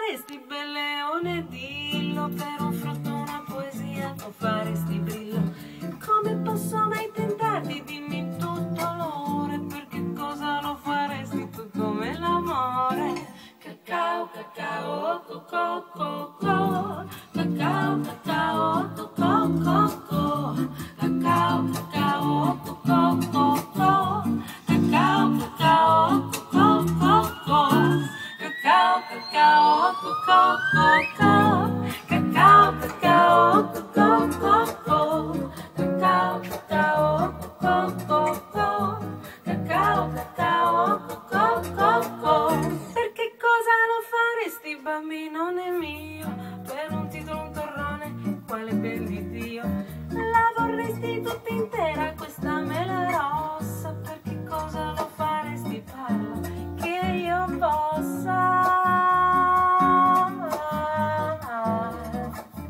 faresti, bel leone, dillo, per un frutto, una poesia, o faresti brillo? Come posso mai tentarti? Dimmi tutto l'ore, perché cosa lo faresti tu come l'amore? Cacao, cacao, coco, coco, cacao, cacao, coco, coco, cacao, cacao, coco, coco, cacao, cacao, coco, coco, cacao, cacao, coco, coco, cacao, cacao, coco, coco, cacao, cacao, coco, coco, cacao, cacao, coco, coco. Per che cosa lo faresti, bambino?